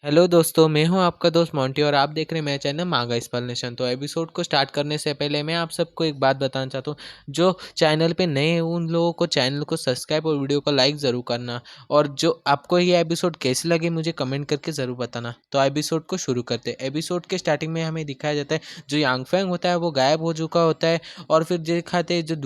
Hello दोस्तों, मैं हूं आपका दोस्त मोंटी और आप देख रहे हैं मेरा चैनल मांगा एक्सप्लेनेशन। तो एपिसोड को स्टार्ट करने से पहले मैं आप सबको एक बात बताना चाहता हूं। जो चैनल पे नए हैं उन लोगों को चैनल को सब्सक्राइब और वीडियो को लाइक ज़रूर करना। और जो आपको ये एपिसोड कैसे लगे मुझे कमेंट करके ज़रूर बताना। तो एपिसोड को शुरू करते हैं। एपिसोड के स्टार्टिंग में हमें दिखाया जाता है जो यांगफैंग होता है वो गायब हो चुका होता है। और फिर दिखाते हैं जो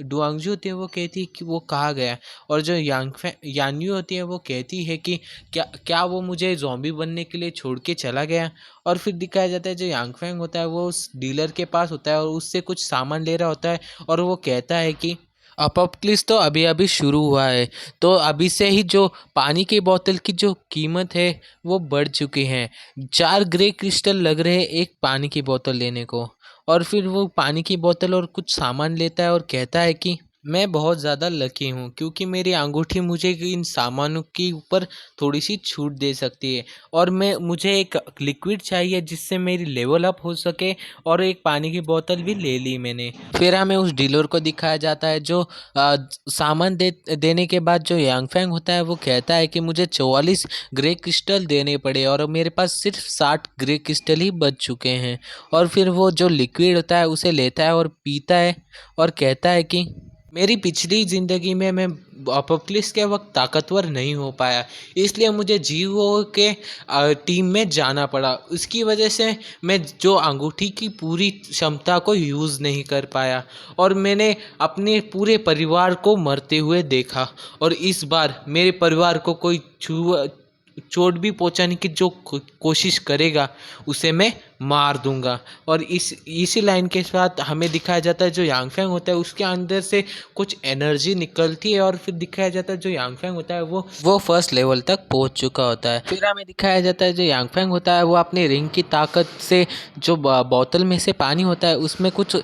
डुआंगजू होती है वो कहती है कि वो कहाँ गया। और जो यान्यू होती है वो कहती है कि क्या क्या वो मुझे ज़ॉम्बी बनने के लिए छोड़ के चला गया। और फिर दिखाया जाता है जो यांगफैंग होता है वो उस डीलर के पास होता है और उससे कुछ सामान ले रहा होता है। और वो कहता है कि अपोक्लिप्स तो अभी अभी शुरू हुआ है, तो अभी से ही जो पानी की बोतल की जो कीमत है वो बढ़ चुकी है। 4 ग्रे क्रिस्टल लग रहे हैं एक पानी की बोतल लेने को। और फिर वो पानी की बोतल और कुछ सामान लेता है और कहता है कि मैं बहुत ज़्यादा लकी हूँ क्योंकि मेरी अंगूठी मुझे इन सामानों के ऊपर थोड़ी सी छूट दे सकती है। और मुझे एक लिक्विड चाहिए जिससे मेरी लेवल अप हो सके। और एक पानी की बोतल भी ले ली मैंने। फिर हमें उस डीलर को दिखाया जाता है जो सामान देने के बाद जो यांगफैंग होता है वो कहता है कि मुझे 44 ग्रे क्रिस्टल देने पड़े और मेरे पास सिर्फ 60 ग्रे क्रिस्टल ही बच चुके हैं। और फिर वो जो लिक्विड होता है उसे लेता है और पीता है और कहता है कि मेरी पिछली ज़िंदगी में मैं अपोक्लिप्स के वक्त ताकतवर नहीं हो पाया, इसलिए मुझे जीवो के टीम में जाना पड़ा। उसकी वजह से मैं जो अंगूठी की पूरी क्षमता को यूज़ नहीं कर पाया और मैंने अपने पूरे परिवार को मरते हुए देखा। और इस बार मेरे परिवार को कोई चोट भी पहुंचाने की जो कोशिश करेगा उसे मैं मार दूंगा। और इसी लाइन के साथ हमें दिखाया जाता है जो यांगफैंग होता है उसके अंदर से कुछ एनर्जी निकलती है। और फिर दिखाया जाता है जो यांगफैंग होता है वो फर्स्ट लेवल तक पहुंच चुका होता है। फिर हमें दिखाया जाता है जो यांगफैंग होता है वो अपने रिंग की ताकत से जो बोतल में से पानी होता है उसमें कुछ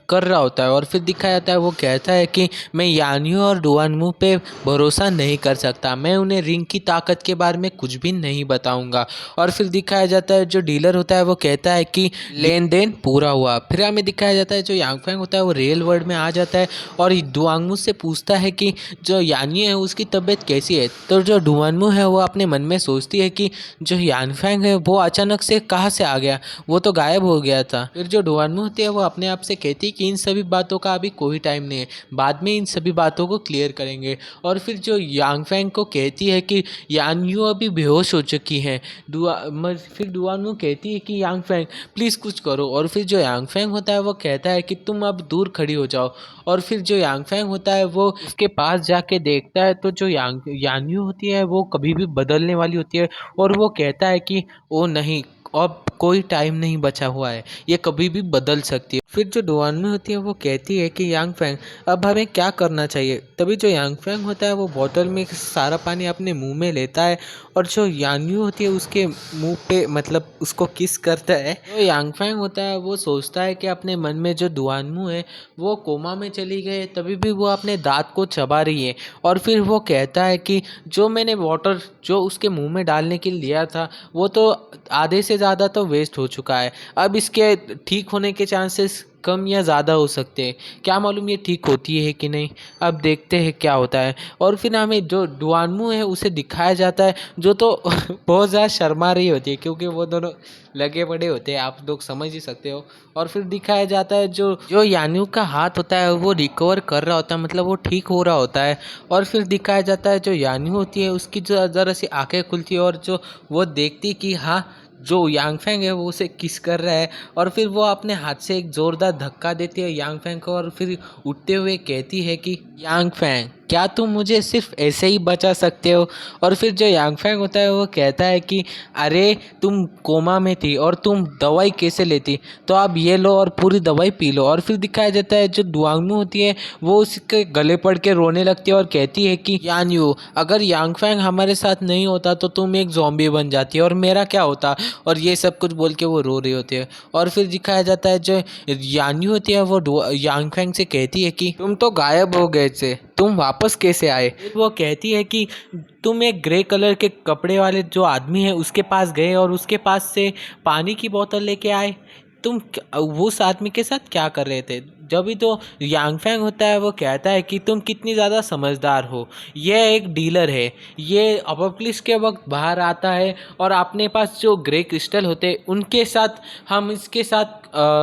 कर रहा होता है। और फिर दिखाया जाता है वो कहता है कि मैं यान्यू और डुआनमू पे भरोसा नहीं कर सकता, मैं उन्हें रिंग की ताकत के बारे में कुछ भी नहीं बताऊंगा। और फिर दिखाया जाता है जो डीलर होता है वो कहता है कि लेन देन पूरा हुआ। फिर हमें दिखाया जाता है जो यांगफैंग होता है वो रियल वर्ल्ड में आ जाता है और डुआंगमू से पूछता है कि जो यान्यू है उसकी तबीयत कैसी है। तो जो डुआनमू है वो अपने मन में सोचती है कि जो यांगफैंग है वो अचानक से कहाँ से आ गया, वो तो गायब हो गया था। फिर जो डुआनमू होती है वो अपने आप से कहती है कि इन सभी बातों का अभी कोई टाइम नहीं है, बाद में इन सभी बातों को क्लियर करेंगे। और फिर जो यांगफैंग को कहती है कि यान्यू अभी बेहोश हो चुकी है। फिर डुआनमू कहती है कि यांगफैंग प्लीज़ कुछ करो। और फिर जो यांगफैंग होता है वो कहता है कि तुम अब दूर खड़ी हो जाओ। और फिर जो यांगफैंग होता है वो उसके पास जाके देखता है तो जो यान्यू होती है वो कभी भी बदलने वाली होती है। और वो कहता है कि ओ नहीं, अब कोई टाइम नहीं बचा हुआ है, ये कभी भी बदल सकती है। फिर जो डुआनमू होती है वो कहती है कि यांगफैंग अब हमें क्या करना चाहिए। तभी जो यांगफैंग होता है वो बोतल में सारा पानी अपने मुंह में लेता है और जो यान्यू होती है उसके मुंह पे मतलब उसको किस करता है। जो यांगफैंग होता है वो सोचता है कि अपने मन में जो डुआनमू है वो कोमा में चली गई, तभी भी वो अपने दांत को चबा रही है। और फिर वो कहता है कि जो मैंने वाटर जो उसके मुंह में डालने के लिए लिया था वो तो आधे से ज़्यादा तो वेस्ट हो चुका है, अब इसके ठीक होने के चांसेस कम या ज़्यादा हो सकते हैं। क्या मालूम ये ठीक होती है कि नहीं, अब देखते हैं क्या होता है। और फिर हमें जो डुआनमू है उसे दिखाया जाता है जो तो बहुत ज़्यादा शर्मा रही होती है क्योंकि वो दोनों लगे पड़े होते हैं, आप लोग समझ ही सकते हो। और फिर दिखाया जाता है जो जो यान्यू का हाथ होता है वो रिकवर कर रहा होता है, मतलब वो ठीक हो रहा होता है। और फिर दिखाया जाता है जो यान्यू होती है उसकी जो ज़रा सी आंखें खुलती है और जो वो देखती कि हाँ जो यांगफैंग है वो उसे किस कर रहा है। और फिर वो अपने हाथ से एक ज़ोरदार धक्का देती है यांगफैंग को और फिर उठते हुए कहती है कि यांगफैंग क्या तुम मुझे सिर्फ ऐसे ही बचा सकते हो। और फिर जो यांगफैंग होता है वो कहता है कि अरे तुम कोमा में थी और तुम दवाई कैसे लेती, तो आप ये लो और पूरी दवाई पी लो। और फिर दिखाया जाता है जो डुआंगमू होती है वो उसके गले पड़ के रोने लगती है और कहती है कि यान्यू अगर यांगफैंग हमारे साथ नहीं होता तो तुम एक ज़ॉम्बी बन जाती और मेरा क्या होता। और ये सब कुछ बोल के वो रो रही होती है। और फिर दिखाया जाता है जो यान्यू होती है वो यांगफैंग से कहती है कि तुम तो गायब हो गए थे, तुम वापस कैसे आए। फिर वो कहती है कि तुम एक ग्रे कलर के कपड़े वाले जो आदमी है उसके पास गए और उसके पास से पानी की बोतल लेके आए, तुम उस आदमी के साथ क्या कर रहे थे जब भी तो यांगफैंग होता है वो कहता है कि तुम कितनी ज़्यादा समझदार हो, यह एक डीलर है, ये अपोकलिप्स के वक्त बाहर आता है और अपने पास जो ग्रे क्रिस्टल होते हैं उनके साथ हम इसके साथ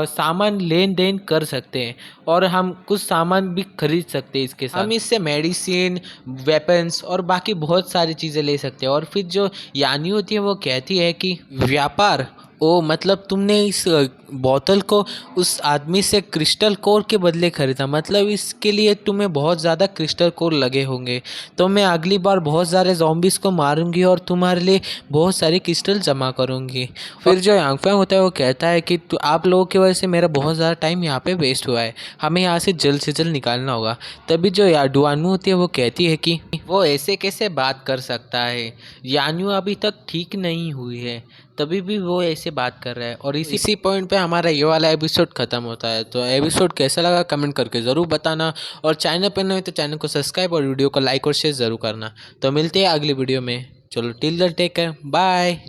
सामान लेन देन कर सकते हैं और हम कुछ सामान भी खरीद सकते हैं इसके साथ। हम इससे मेडिसिन, वेपन्स और बाकी बहुत सारी चीज़ें ले सकते हैं। और फिर जो यानी होती है वो कहती है कि व्यापार, ओ मतलब तुमने इस बोतल को उस आदमी से क्रिस्टल कोर के बदले खरीदा, मतलब इसके लिए तुम्हें बहुत ज़्यादा क्रिस्टल कोर लगे होंगे, तो मैं अगली बार बहुत सारे ज़ॉम्बीज को मारूंगी और तुम्हारे लिए बहुत सारे क्रिस्टल जमा करूंगी। फिर जो यांगफैंग होता है वो कहता है कि आप लोगों की वजह से मेरा बहुत ज़्यादा टाइम यहाँ पे वेस्ट हुआ है, हमें यहाँ से जल्द निकालना होगा। तभी जो डुआनू होती है वो कहती है कि वो ऐसे कैसे बात कर सकता है, यान्यू अभी तक ठीक नहीं हुई है, तभी भी वो ऐसे बात कर रहा है। और इसी पॉइंट पे हमारा ये वाला एपिसोड ख़त्म होता है। तो एपिसोड कैसा लगा कमेंट करके ज़रूर बताना, और चैनल पर नए तो चैनल को सब्सक्राइब और वीडियो को लाइक और शेयर ज़रूर करना। तो मिलते हैं अगली वीडियो में। चलो till the take care, bye.